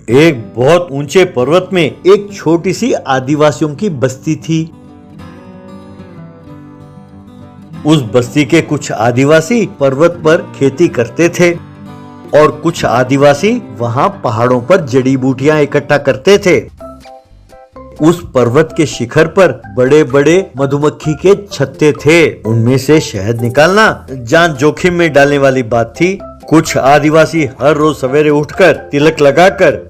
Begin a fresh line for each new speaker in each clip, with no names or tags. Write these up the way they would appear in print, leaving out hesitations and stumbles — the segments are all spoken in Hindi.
एक बहुत ऊंचे पर्वत में एक छोटी सी आदिवासियों की बस्ती थी। उस बस्ती के कुछ आदिवासी पर्वत पर खेती करते थे और कुछ आदिवासी वहां पहाड़ों पर जड़ी बूटियां इकट्ठा करते थे। उस पर्वत के शिखर पर बड़े बड़े मधुमक्खी के छत्ते थे। उनमें से शहद निकालना जान जोखिम में डालने वाली बात थी। कुछ आदिवासी हर रोज सवेरे उठकर तिलक लगाकर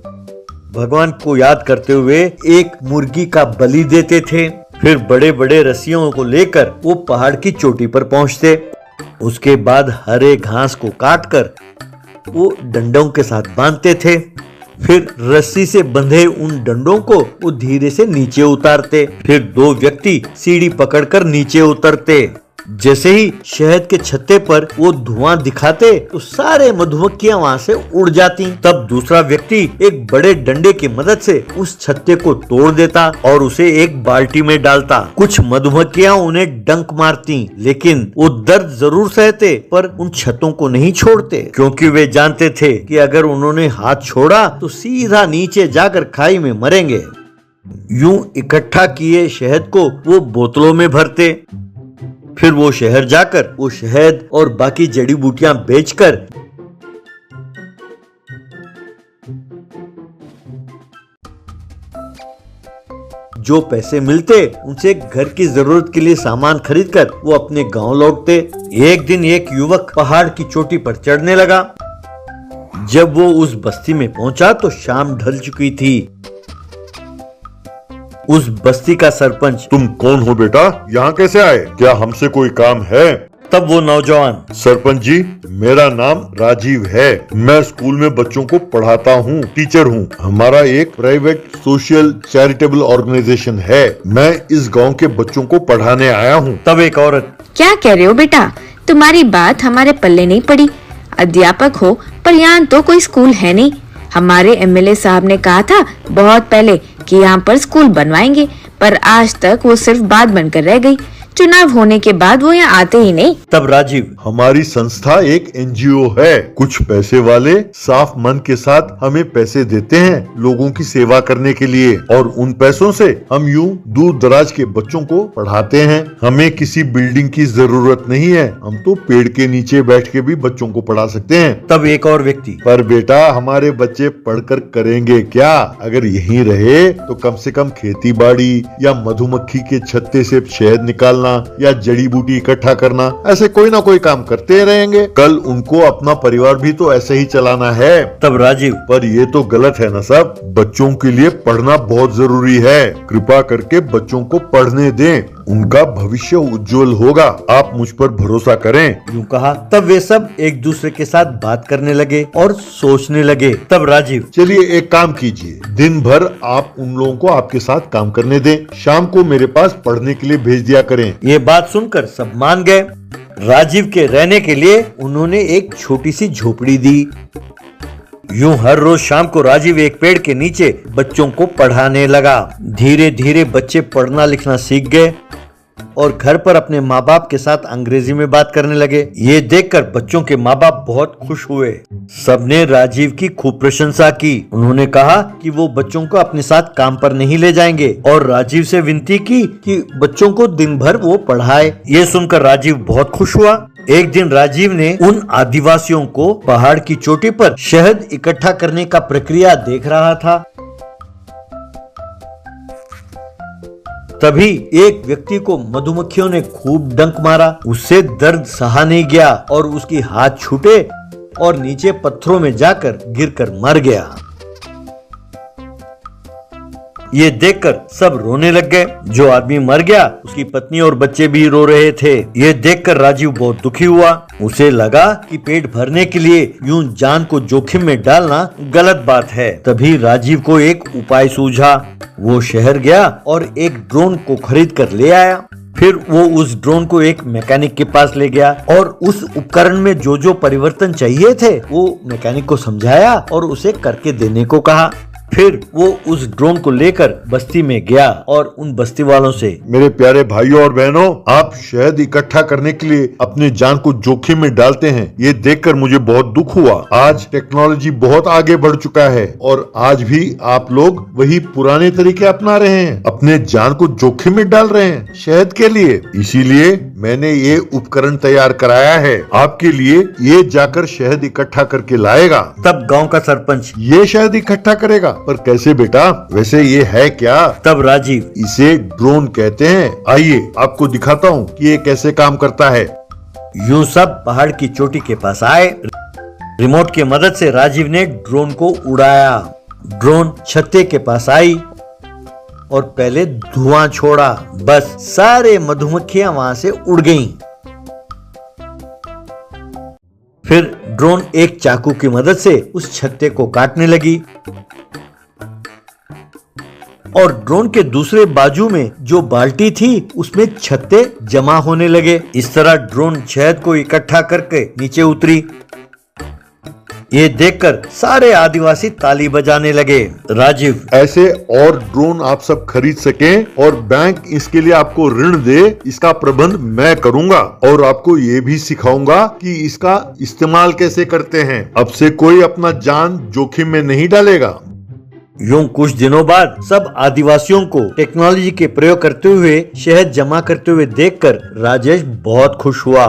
भगवान को याद करते हुए एक मुर्गी का बलि देते थे। फिर बड़े बड़े रस्सियों को लेकर वो पहाड़ की चोटी पर पहुंचते। उसके बाद हरे घास को काटकर वो डंडों के साथ बांधते थे। फिर रस्सी से बंधे उन डंडों को वो धीरे से नीचे उतारते। फिर दो व्यक्ति सीढ़ी पकड़कर नीचे उतरते। जैसे ही शहद के छत्ते पर वो धुआं दिखाते तो सारे मधुमक्खियां वहां से उड़ जाती। तब दूसरा व्यक्ति एक बड़े डंडे की मदद से उस छत्ते को तोड़ देता और उसे एक बाल्टी में डालता। कुछ मधुमक्खियां उन्हें डंक मारती, लेकिन वो दर्द जरूर सहते पर उन छत्तों को नहीं छोड़ते, क्योंकि वे जानते थे कि अगर उन्होंने हाथ छोड़ा तो सीधा नीचे जाकर खाई में मरेंगे। यूं इकट्ठा किए शहद को वो बोतलों में भरते। फिर वो शहर जाकर वो शहद और बाकी जड़ी बूटियां बेचकर जो पैसे मिलते उनसे घर की जरूरत के लिए सामान खरीदकर वो अपने गांव लौटते। एक दिन एक युवक पहाड़ की चोटी पर चढ़ने लगा। जब वो उस बस्ती में पहुंचा तो शाम ढल चुकी थी। उस बस्ती का सरपंच,
तुम कौन हो बेटा? यहाँ कैसे आए? क्या हमसे कोई काम है?
तब वो नौजवान,
सरपंच जी, मेरा नाम राजीव है। मैं स्कूल में बच्चों को पढ़ाता हूँ, टीचर हूँ। हमारा एक प्राइवेट सोशल चैरिटेबल ऑर्गेनाइजेशन है। मैं इस गांव के बच्चों को पढ़ाने आया हूँ।
तब एक औरत,
क्या कह रहे हो बेटा? तुम्हारी बात हमारे पल्ले नहीं पड़ी। अध्यापक हो पर यहाँ तो कोई स्कूल है नहीं। हमारे एमएलए साहब ने कहा था बहुत पहले कि यहाँ पर स्कूल बनवाएंगे, पर आज तक वो सिर्फ बात बनकर रह गई। चुनाव होने के बाद वो यहाँ आते ही नहीं।
तब राजीव,
हमारी संस्था एक एनजीओ है। कुछ पैसे वाले साफ मन के साथ हमें पैसे देते हैं लोगों की सेवा करने के लिए, और उन पैसों से हम यूं दूर दराज के बच्चों को पढ़ाते हैं। हमें किसी बिल्डिंग की जरूरत नहीं है। हम तो पेड़ के नीचे बैठ के भी बच्चों को पढ़ा सकते हैं।
तब एक और व्यक्ति,
पर बेटा, हमारे बच्चे पढ़कर करेंगे क्या? अगर यहीं रहे तो कम से कम खेती बाड़ी या मधुमक्खी के छत्ते से शहद निकालना या जड़ी बूटी इकट्ठा करना, ऐसे कोई ना कोई काम करते रहेंगे। कल उनको अपना परिवार भी तो ऐसे ही चलाना है।
तब राजीव,
पर ये तो गलत है ना सब। बच्चों के लिए पढ़ना बहुत जरूरी है। कृपा करके बच्चों को पढ़ने दें, उनका भविष्य उज्जवल होगा। आप मुझ पर भरोसा करें।
यूं कहा। तब वे सब एक दूसरे के साथ बात करने लगे और सोचने लगे। तब राजीव,
चलिए एक काम कीजिए, दिन भर आप उन लोगों को आपके साथ काम करने दें, शाम को मेरे पास पढ़ने के लिए भेज दिया करें।
ये बात सुनकर सब मान गए। राजीव के रहने के लिए उन्होंने एक छोटी सी झोपड़ी दी। यूं हर रोज शाम को राजीव एक पेड़ के नीचे बच्चों को पढ़ाने लगा। धीरे धीरे बच्चे पढ़ना लिखना सीख गए और घर पर अपने माँ बाप के साथ अंग्रेजी में बात करने लगे। ये देखकर बच्चों के माँ बाप बहुत खुश हुए। सबने राजीव की खूब प्रशंसा की। उन्होंने कहा कि वो बच्चों को अपने साथ काम पर नहीं ले जाएंगे और राजीव से विनती की कि बच्चों को दिन भर वो पढ़ाए। ये सुनकर राजीव बहुत खुश हुआ। एक दिन राजीव ने उन आदिवासियों को पहाड़ की चोटी पर शहद इकट्ठा करने का प्रक्रिया देख रहा था। तभी एक व्यक्ति को मधुमक्खियों ने खूब डंक मारा। उससे दर्द सहा नहीं गया और उसकी हाथ छूटे और नीचे पत्थरों में जाकर गिरकर मर गया। ये देखकर सब रोने लग गए। जो आदमी मर गया उसकी पत्नी और बच्चे भी रो रहे थे। ये देखकर राजीव बहुत दुखी हुआ। उसे लगा कि पेट भरने के लिए यूं जान को जोखिम में डालना गलत बात है। तभी राजीव को एक उपाय सूझा। वो शहर गया और एक ड्रोन को खरीद कर ले आया। फिर वो उस ड्रोन को एक मैकेनिक के पास ले गया और उस उपकरण में जो जो परिवर्तन चाहिए थे वो मैकेनिक को समझाया और उसे करके देने को कहा। फिर वो उस ड्रोन को लेकर बस्ती में गया और उन बस्ती वालों से,
मेरे प्यारे भाइयों और बहनों, आप शहद इकट्ठा करने के लिए अपने जान को जोखिम में डालते हैं। ये देखकर मुझे बहुत दुख हुआ। आज टेक्नोलॉजी बहुत आगे बढ़ चुका है और आज भी आप लोग वही पुराने तरीके अपना रहे हैं, अपने जान को जोखिम में डाल रहे हैं शहद के लिए। इसीलिए मैंने ये उपकरण तैयार कराया है आपके लिए। ये जाकर शहद इकट्ठा करके लाएगा।
तब गांव का सरपंच,
ये शहद इकट्ठा करेगा, पर कैसे बेटा? वैसे ये है क्या?
तब राजीव,
इसे ड्रोन कहते हैं। आइए आपको दिखाता हूँ कि ये कैसे काम करता है।
यूं सब पहाड़ की चोटी के पास आए। रिमोट की मदद से राजीव ने ड्रोन को उड़ाया। ड्रोन छत्ते के पास आई और पहले धुआं छोड़ा। बस सारे मधुमक्खियां वहां से उड़ गईं। फिर ड्रोन एक चाकू की मदद से उस छत्ते को काटने लगी और ड्रोन के दूसरे बाजू में जो बाल्टी थी उसमें छत्ते जमा होने लगे। इस तरह ड्रोन शहद को इकट्ठा करके नीचे उतरी। ये देखकर सारे आदिवासी ताली बजाने लगे। राजीव,
ऐसे और ड्रोन आप सब खरीद सकें और बैंक इसके लिए आपको ऋण दे, इसका प्रबंध मैं करूंगा और आपको ये भी सिखाऊंगा कि इसका इस्तेमाल कैसे करते हैं। अब से कोई अपना जान जोखिम में नहीं डालेगा।
यूं कुछ दिनों बाद सब आदिवासियों को टेक्नोलॉजी के प्रयोग करते हुए शहद जमा करते हुए देखकर राजेश बहुत खुश हुआ।